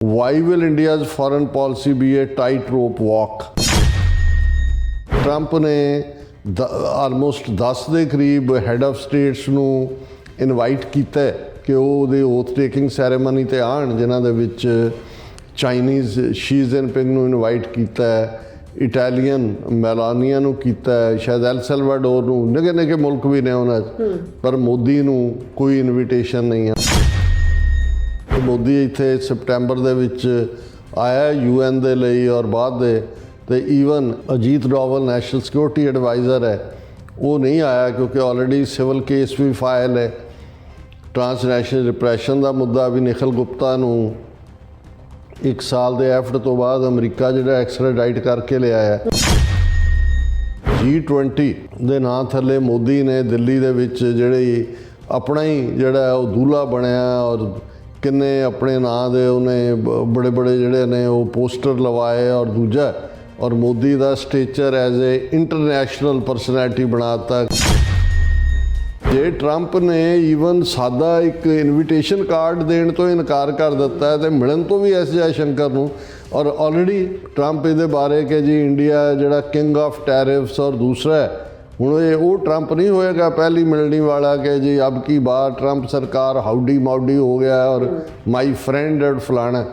Why will India's foreign policy be a tightrope walk? Trump ਨੇ almost 10 ਦੇ ਕਰੀਬ head of status ਨੂੰ invite ਕੀਤਾ ਕਿ ਉਹ ਉਹਦੇ ਓਥ ਟੇਕਿੰਗ ਸੈਰੇਮਨੀ 'ਤੇ ਆਉਣ, ਜਿਨ੍ਹਾਂ ਦੇ ਵਿੱਚ ਚਾਈਨੀਜ਼ ਸ਼ੀ ਜਿਨਪਿੰਗ ਨੂੰ ਇਨਵਾਈਟ ਕੀਤਾ, ਇਟਾਲੀਅਨ ਮੈਲਾਨੀਆ ਨੂੰ ਕੀਤਾ, ਸ਼ਾਇਦ ਐਲ ਸੈਲਵਾਡੋਰ ਨੂੰ, ਨਿੱਕੇ ਨਿੱਕੇ ਮੁਲਕ ਵੀ ਨੇ ਉਹਨਾਂ 'ਚ, ਪਰ ਮੋਦੀ ਨੂੰ ਕੋਈ ਇਨਵੀਟੇਸ਼ਨ ਨਹੀਂ ਹੈ। ਮੋਦੀ ਇੱਥੇ ਸਪਟੈਂਬਰ ਦੇ ਵਿੱਚ ਆਇਆ UN ਦੇ ਲਈ ਔਰ ਬਾਅਦ ਦੇ, ਤੇ even Ajit Doval national security adviser ਹੈ, ਉਹ ਨਹੀਂ ਆਇਆ ਕਿਉਂਕਿ ਆਲਰੇਡੀ ਸਿਵਲ ਕੇਸ ਵੀ ਫਾਈਲ ਹੈ। ਟ੍ਰਾਂਸਨੈਸ਼ਨਲ ਰਿਪਰੈਸ਼ਨ ਦਾ ਮੁੱਦਾ ਵੀ ਨਿਖਿਲ ਗੁਪਤਾ ਨੂੰ 1 ਸਾਲ ਦੇ ਐਫਰਟ ਤੋਂ ਬਾਅਦ ਅਮਰੀਕਾ ਜਿਹੜਾ ਐਕਸਟ੍ਰਾਡਾਈਟ ਕਰਕੇ ਲਿਆਇਆ। G20 ਦੇ ਨਾਂ ਥੱਲੇ ਮੋਦੀ ਨੇ ਦਿੱਲੀ ਦੇ ਵਿੱਚ ਜਿਹੜੀ ਆਪਣਾ ਹੀ ਜਿਹੜਾ ਉਹ ਦੂਲਾ ਬਣਿਆ ਔਰ ਕਿੰਨੇ ਆਪਣੇ ਨਾਂ ਦੇ ਉਹਨੇ ਬੜੇ ਬੜੇ ਜਿਹੜੇ ਨੇ ਉਹ ਪੋਸਟਰ ਲਵਾਏ, ਔਰ ਦੂਜਾ ਔਰ ਮੋਦੀ ਦਾ stature as a international personality ਬਣਾਤਾ। ਜੇ ਟਰੰਪ ਨੇ ਈਵਨ ਸਾਦਾ ਇੱਕ ਇਨਵੀਟੇਸ਼ਨ ਕਾਰਡ ਦੇਣ ਤੋਂ ਇਨਕਾਰ ਕਰ ਦਿੱਤਾ ਤੇ ਮਿਲਣ ਤੋਂ ਵੀ ਐਸ ਜੈ ਸ਼ੰਕਰ ਨੂੰ, ਔਰ ਆਲਰੇਡੀ ਟਰੰਪ ਇਹਦੇ ਬਾਰੇ ਕਿ ਜੀ ਇੰਡੀਆ ਜਿਹੜਾ ਕਿੰਗ ਆਫ ਟੈਰਿਫਸ, ਔਰ ਦੂਸਰਾ ਹੁਣ ਇਹ ਉਹ ਟਰੰਪ ਨਹੀਂ ਹੋਏਗਾ ਪਹਿਲੀ ਮਿਲਣੀ ਵਾਲਾ ਕਿ ਜੀ ਅਬ ਕੀ ਬਾਰ ਟਰੰਪ ਸਰਕਾਰ ਹਾਊਡੀ ਮਾਊਡੀ ਹੋ ਗਿਆ ਔਰ ਮਾਈ ਫਰੈਂਡ ਐਡ ਫਲਾਣਾ।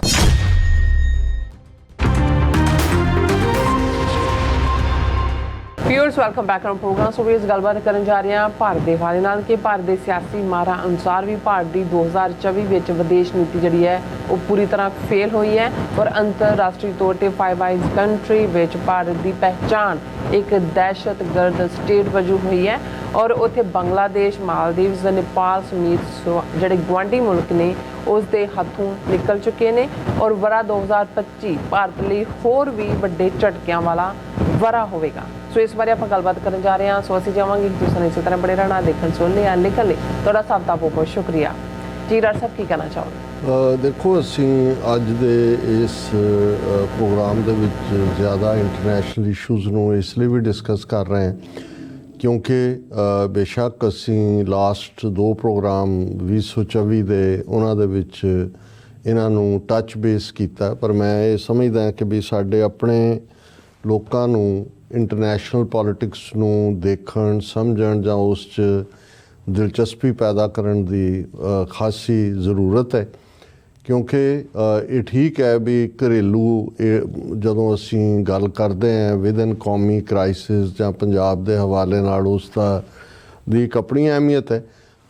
Viewers welcome back on program. So इस गलबात करन जा रहे हैं भारत के हवाले नाल कि भारत के सियासी माहरा अनुसार भी भारत की 2024 विच विदेश नीति जिहड़ी है वो पूरी तरह फेल हुई है और अंतरराष्ट्रीय तौर पर five eyes country which Bharat की पहचान एक दहशतगर्द स्टेट वजों हुई है और उत्थे बांग्लादेश, मालदीव्स, नेपाल समेत जिहड़े गुआढ़ी मुल्क ने उस दे हथों निकल चुके हैं और वरा 2025 भारत लई होर भी वड्डे झटकियां वाला वरा होवेगा। सो इस बारे ਆਪਾਂ ਗੱਲਬਾਤ ਕਰਨ ਜਾ ਰਹੇ ਹਾਂ। ਸੋ ਅਸੀਂ ਚਾਹਾਂਗੇ ਕਿ ਤੁਸੀਂ ਇਸੇ ਤਰ੍ਹਾਂ ਬੜੇ ਰਹਿਣਾ, ਦੇਖਣ ਸੁਣਨੇ ਜਾਂ ਲਿਖਣ ਲਈ ਤੁਹਾਡਾ ਸਭ ਦਾ ਬਹੁਤ ਬਹੁਤ ਸ਼ੁਕਰੀਆ ਜੀ। ਡਾਕਟਰ ਸਾਹਿਬ ਕੀ ਕਹਿਣਾ ਚਾਹੋਗੇ? ਦੇਖੋ, ਅਸੀਂ ਅੱਜ ਦੇ ਇਸ ਪ੍ਰੋਗਰਾਮ ਦੇ ਵਿੱਚ ਜ਼ਿਆਦਾ ਇੰਟਰਨੈਸ਼ਨਲ ਇਸ਼ੂਜ਼ ਨੂੰ ਇਸ ਲਈ ਵੀ ਡਿਸਕਸ ਕਰ ਰਹੇ ਹਾਂ ਕਿਉਂਕਿ ਬੇਸ਼ੱਕ ਅਸੀਂ ਲਾਸਟ 2 ਪ੍ਰੋਗਰਾਮ 2024 ਦੇ ਉਹਨਾਂ ਦੇ ਵਿੱਚ ਇਹਨਾਂ ਨੂੰ ਟੱਚ ਬੇਸ ਕੀਤਾ, ਪਰ ਮੈਂ ਇਹ ਸਮਝਦਾ ਕਿ ਵੀ ਸਾਡੇ ਆਪਣੇ ਲੋਕਾਂ ਨੂੰ ਇੰਟਰਨੈਸ਼ਨਲ ਪੋਲੀਟਿਕਸ ਨੂੰ ਦੇਖਣ, ਸਮਝਣ ਜਾਂ ਉਸ 'ਚ ਦਿਲਚਸਪੀ ਪੈਦਾ ਕਰਨ ਦੀ ਖਾਸੀ ਜ਼ਰੂਰਤ ਹੈ ਕਿਉਂਕਿ ਇਹ ਠੀਕ ਹੈ ਵੀ ਘਰੇਲੂ ਜਦੋਂ ਅਸੀਂ ਗੱਲ ਕਰਦੇ ਹਾਂ ਵਿਦਨ ਕੌਮੀ ਕ੍ਰਾਈਸਿਸ ਜਾਂ ਪੰਜਾਬ ਦੇ ਹਵਾਲੇ ਨਾਲ ਉਸ ਦੀ ਇੱਕ ਆਪਣੀ ਅਹਿਮੀਅਤ ਹੈ,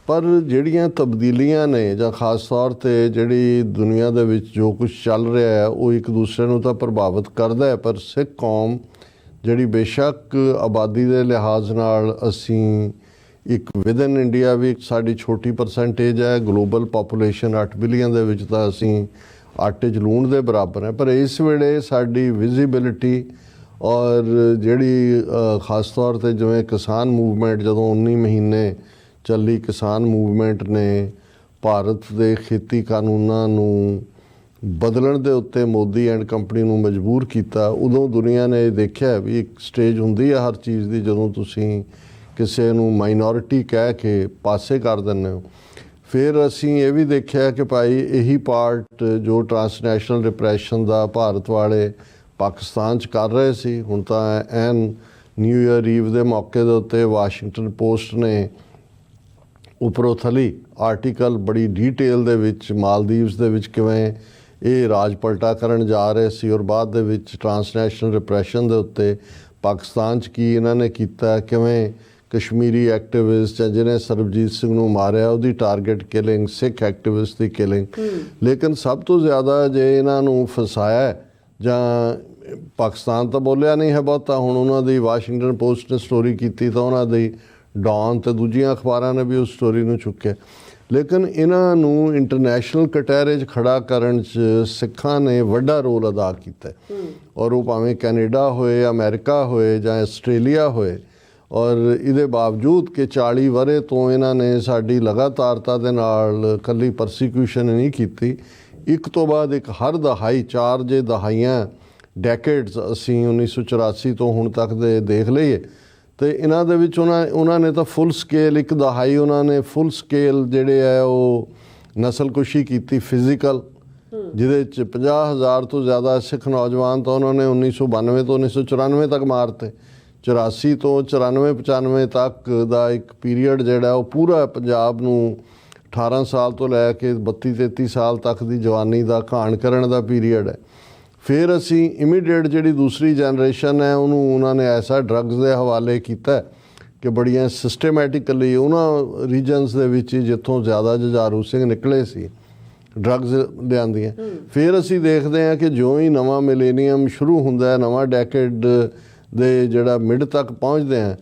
ਪਰ ਜਿਹੜੀਆਂ ਤਬਦੀਲੀਆਂ ਨੇ ਜਾਂ ਖਾਸ ਤੌਰ 'ਤੇ ਜਿਹੜੀ ਦੁਨੀਆ ਦੇ ਵਿੱਚ ਜੋ ਕੁਝ ਚੱਲ ਰਿਹਾ ਹੈ ਉਹ ਇੱਕ ਦੂਸਰੇ ਨੂੰ ਤਾਂ ਪ੍ਰਭਾਵਿਤ ਕਰਦਾ ਹੈ, ਪਰ ਸਿੱਖ ਕੌਮ ਜਿਹੜੀ ਬੇਸ਼ੱਕ ਆਬਾਦੀ ਦੇ ਲਿਹਾਜ਼ ਨਾਲ ਅਸੀਂ ਇੱਕ ਵਿਦਨ ਇੰਡੀਆ ਵੀ ਸਾਡੀ ਛੋਟੀ ਪਰਸੈਂਟੇਜ ਹੈ, ਗਲੋਬਲ ਪਾਪੂਲੇਸ਼ਨ 8 ਬਿਲੀਅਨ ਦੇ ਵਿੱਚ ਤਾਂ ਅਸੀਂ ਆਟੇ 'ਚ ਲੂਣ ਦੇ ਬਰਾਬਰ ਹੈ, ਪਰ ਇਸ ਵੇਲੇ ਸਾਡੀ ਵਿਜ਼ੀਬਿਲਿਟੀ ਔਰ ਜਿਹੜੀ ਖਾਸ ਤੌਰ 'ਤੇ ਜਿਵੇਂ ਕਿਸਾਨ ਮੂਵਮੈਂਟ ਜਦੋਂ 19 ਮਹੀਨੇ ਚੱਲੀ, ਕਿਸਾਨ ਮੂਵਮੈਂਟ ਨੇ ਭਾਰਤ ਦੇ ਖੇਤੀ ਕਾਨੂੰਨਾਂ ਨੂੰ ਬਦਲਣ ਦੇ ਉੱਤੇ ਮੋਦੀ ਐਂਡ ਕੰਪਨੀ ਨੂੰ ਮਜਬੂਰ ਕੀਤਾ। ਉਦੋਂ ਦੁਨੀਆ ਨੇ ਦੇਖਿਆ ਵੀ ਇੱਕ ਸਟੇਜ ਹੁੰਦੀ ਹੈ ਹਰ ਚੀਜ਼ ਦੀ ਜਦੋਂ ਤੁਸੀਂ ਕਿਸੇ ਨੂੰ ਮਾਈਨੋਰਿਟੀ ਕਹਿ ਕੇ ਪਾਸੇ ਕਰ ਦਿੰਦੇ ਹੋ। ਫਿਰ ਅਸੀਂ ਇਹ ਵੀ ਦੇਖਿਆ ਕਿ ਭਾਈ ਇਹੀ ਪਾਰਟ ਜੋ ਟ੍ਰਾਂਸਨੈਸ਼ਨਲ ਰਿਪਰੈਸ਼ਨ ਦਾ ਭਾਰਤ ਵਾਲੇ ਪਾਕਿਸਤਾਨ 'ਚ ਕਰ ਰਹੇ ਸੀ, ਹੁਣ ਤਾਂ ਐਨ ਨਿਊ ਈਅਰ ਈਵ ਦੇ ਮੌਕੇ ਦੇ ਉੱਤੇ ਵਾਸ਼ਿੰਗਟਨ ਪੋਸਟ ਨੇ ਉੱਪਰੋਂ ਥੱਲੀ ਆਰਟੀਕਲ ਬੜੀ ਡੀਟੇਲ ਦੇ ਵਿੱਚ ਮਾਲਦੀਵਸ ਦੇ ਵਿੱਚ ਕਿਵੇਂ ਇਹ ਰਾਜ ਪਲਟਾ ਕਰਨ ਜਾ ਰਹੇ ਸੀ ਔਰ ਬਾਅਦ ਦੇ ਵਿੱਚ ਟ੍ਰਾਂਸਨੈਸ਼ਨਲ ਰਿਪਰੈਸ਼ਨ ਦੇ ਉੱਤੇ ਪਾਕਿਸਤਾਨ 'ਚ ਕੀ ਇਹਨਾਂ ਨੇ ਕੀਤਾ, ਕਿਵੇਂ ਕਸ਼ਮੀਰੀ ਐਕਟਿਵਿਸਟ ਜਾਂ ਜਿਹਨੇ ਸਰਬਜੀਤ ਸਿੰਘ ਨੂੰ ਮਾਰਿਆ ਉਹਦੀ ਟਾਰਗੇਟ ਕਿਲਿੰਗ, ਸਿੱਖ ਐਕਟਿਵਿਸਟ ਦੀ ਕਿਲਿੰਗ। ਲੇਕਿਨ ਸਭ ਤੋਂ ਜ਼ਿਆਦਾ ਜੇ ਇਹਨਾਂ ਨੂੰ ਫਸਾਇਆ ਜਾਂ ਪਾਕਿਸਤਾਨ ਤਾਂ ਬੋਲਿਆ ਨਹੀਂ ਹੈ ਬਹੁਤਾ, ਹੁਣ ਉਹਨਾਂ ਦੀ ਵਾਸ਼ਿੰਗਟਨ ਪੋਸਟ ਨੇ ਸਟੋਰੀ ਕੀਤੀ ਤਾਂ ਉਹਨਾਂ ਦੀ ਡੌਨ ਤੇ ਦੂਜੀਆਂ ਅਖਬਾਰਾਂ ਨੇ ਵੀ ਉਸ ਸਟੋਰੀ ਨੂੰ ਚੁੱਕਿਆ, ਲੇਕਿਨ ਇਹਨਾਂ ਨੂੰ ਇੰਟਰਨੈਸ਼ਨਲ ਕਟਹਿਰੇ 'ਚ ਖੜਾ ਕਰਨ 'ਚ ਸਿੱਖਾਂ ਨੇ ਵੱਡਾ ਰੋਲ ਅਦਾ ਕੀਤਾ ਔਰ ਉਹ ਭਾਵੇਂ ਕੈਨੇਡਾ ਹੋਏ, ਅਮਰੀਕਾ ਹੋਏ ਜਾਂ ਆਸਟ੍ਰੇਲੀਆ ਹੋਏ, ਔਰ ਇਹਦੇ ਬਾਵਜੂਦ ਕਿ 40 ਵਰ੍ਹੇ ਤੋਂ ਇਹਨਾਂ ਨੇ ਸਾਡੀ ਲਗਾਤਾਰਤਾ ਦੇ ਨਾਲ ਇਕੱਲੀ ਪਰਸੀਕਿਊਸ਼ਨ ਨਹੀਂ ਕੀਤੀ, ਇੱਕ ਤੋਂ ਬਾਅਦ ਇੱਕ ਹਰ ਦਹਾਈ 4 ਜੇ ਦਹਾਈਆਂ ਡੈਕੇਡਸ ਅਸੀਂ 1984 ਤੋਂ ਹੁਣ ਤੱਕ ਦੇ ਦੇਖ ਲਈਏ ਤੇ ਇਹਨਾਂ ਦੇ ਵਿੱਚ ਉਹਨਾਂ ਨੇ ਤਾਂ ਫੁੱਲ ਸਕੇਲ ਇੱਕ ਦਹਾਈ ਉਹਨਾਂ ਨੇ ਫੁੱਲ ਸਕੇਲ ਜਿਹੜੇ ਹੈ ਉਹ ਨਸਲਕੁਸ਼ੀ ਕੀਤੀ, ਫਿਜ਼ੀਕਲ ਜਿਹਦੇ 'ਚ 50,000 ਤੋਂ ਜ਼ਿਆਦਾ ਸਿੱਖ ਨੌਜਵਾਨ ਤਾਂ ਉਹਨਾਂ ਨੇ 1992 ਤੋਂ 1994 ਤੱਕ ਮਾਰਤੇ। 84 ਤੋਂ 94-95 ਤੱਕ ਦਾ ਇੱਕ ਪੀਰੀਅਡ ਜਿਹੜਾ ਉਹ ਪੂਰਾ ਪੰਜਾਬ ਨੂੰ 18 ਸਾਲ ਤੋਂ ਲੈ ਕੇ 32-33 ਸਾਲ ਤੱਕ ਦੀ ਜਵਾਨੀ ਦਾ ਘਾਣ ਕਰਨ ਦਾ ਪੀਰੀਅਡ ਹੈ। ਫਿਰ ਅਸੀਂ ਇਮੀਡੀਏਟ ਜਿਹੜੀ ਦੂਸਰੀ ਜਨਰੇਸ਼ਨ ਹੈ ਉਹਨੂੰ ਉਹਨਾਂ ਨੇ ਐਸਾ ਡਰੱਗਸ ਦੇ ਹਵਾਲੇ ਕੀਤਾ ਕਿ ਬੜੀਆਂ ਸਿਸਟੇਮੈਟਿਕਲੀ ਉਹਨਾਂ ਰੀਜਨਸ ਦੇ ਵਿੱਚ ਜਿੱਥੋਂ ਜ਼ਿਆਦਾ ਜੁਝਾਰੂ ਸਿੰਘ ਨਿਕਲੇ ਸੀ ਡਰੱਗਸ ਲਿਆਂਦੀਆਂ। ਫਿਰ ਅਸੀਂ ਦੇਖਦੇ ਹਾਂ ਕਿ ਜਿਉਂ ਹੀ ਨਵਾਂ ਮਿਲੇਨੀਅਮ ਸ਼ੁਰੂ ਹੁੰਦਾ ਹੈ, ਨਵਾਂ ਡੈਕੇਡ ਦੇ ਜਿਹੜਾ ਮਿਡ ਤੱਕ ਪਹੁੰਚਦੇ ਆ,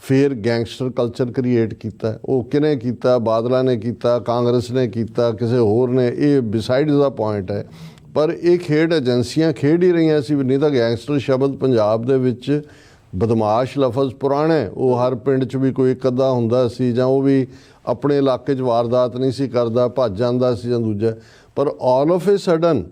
ਫਿਰ ਗੈਂਗਸਟਰ ਕਲਚਰ ਕ੍ਰੀਏਟ ਕੀਤਾ। ਉਹ ਕਿਹਨੇ ਕੀਤਾ? ਬਾਦਲਾਂ ਨੇ ਕੀਤਾ, ਕਾਂਗਰਸ ਨੇ ਕੀਤਾ, ਕਿਸੇ ਹੋਰ ਨੇ। ਇਹ ਬਿਸਾਈਡਸ ਦਾ ਪੁਆਇੰਟ ਹੈ। ਪਰ ਇਹ ਖੇਡ ਏਜੰਸੀਆਂ ਖੇਡ ਹੀ ਰਹੀਆਂ ਸੀ। ਨਹੀਂ ਤਾਂ ਗੈਂਗਸਟਰ ਸ਼ਬਦ ਪੰਜਾਬ ਦੇ ਵਿੱਚ ਬਦਮਾਸ਼ ਲਫ਼ਜ਼ ਪੁਰਾਣੇ, ਉਹ ਹਰ ਪਿੰਡ 'ਚ ਵੀ ਕੋਈ ਇੱਕ ਅੱਧਾ ਹੁੰਦਾ ਸੀ, ਜਾਂ ਉਹ ਵੀ ਆਪਣੇ ਇਲਾਕੇ 'ਚ ਵਾਰਦਾਤ ਨਹੀਂ ਸੀ ਕਰਦਾ, ਭੱਜ ਜਾਂਦਾ ਸੀ ਜਾਂ ਦੂਜਾ। ਪਰ all of A sudden